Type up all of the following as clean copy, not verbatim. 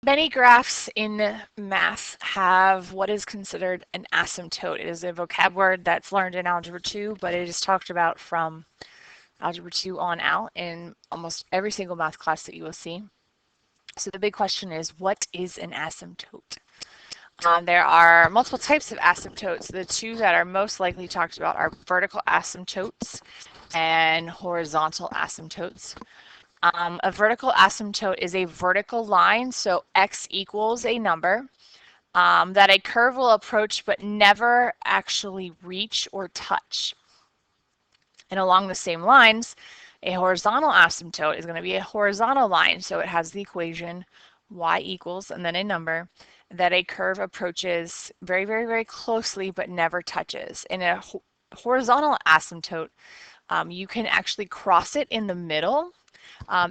Many graphs in math have what is considered an asymptote. It is a vocab word that's learned in Algebra 2, but it is talked about from Algebra 2 on out in almost every single math class that you will see. So the big question is, what is an asymptote? There are multiple types of asymptotes. The two that are most likely talked about are vertical asymptotes and horizontal asymptotes. A vertical asymptote is a vertical line, so x equals a number that a curve will approach but never actually reach or touch. And along the same lines, a horizontal asymptote is going to be a horizontal line, so it has the equation y equals and then a number that a curve approaches very, very, very closely but never touches. In a horizontal asymptote, you can actually cross it in the middle.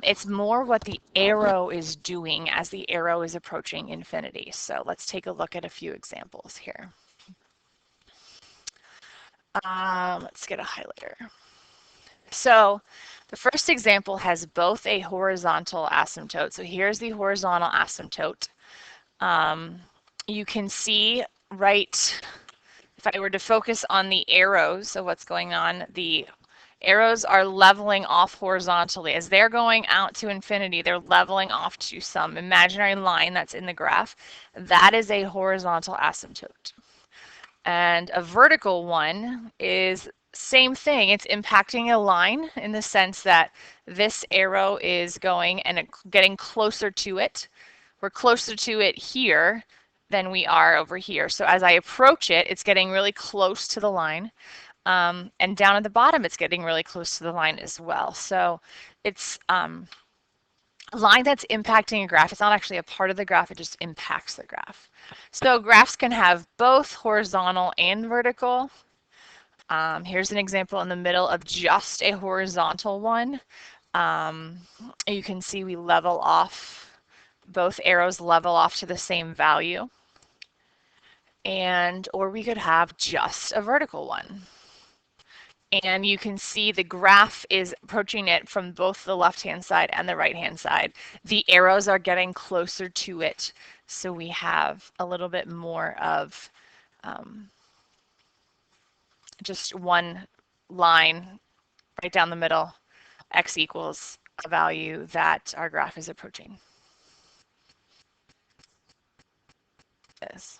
It's more what the arrow is doing as the arrow is approaching infinity. So let's take a look at a few examples here. Let's get a highlighter. So the first example has both a horizontal asymptote. So here's the horizontal asymptote. You can see right, if I were to focus on the arrows of what's going on, the arrows are leveling off horizontally. As they're going out to infinity, they're leveling off to some imaginary line that's in the graph. That is a horizontal asymptote. And a vertical one is same thing. It's impacting a line in the sense that this arrow is going and getting closer to it. We're closer to it here than we are over here. So as I approach it, it's getting really close to the line. And down at the bottom, it's getting really close to the line as well. So it's a line that's impacting a graph. It's not actually a part of the graph, it just impacts the graph. So graphs can have both horizontal and vertical. Here's an example in the middle of just a horizontal one. You can see we level off, both arrows level off to the same value. Or we could have just a vertical one. And you can see the graph is approaching it from both the left-hand side and the right-hand side. The arrows are getting closer to it, so we have a little bit more of just one line right down the middle, x equals a value that our graph is approaching. This.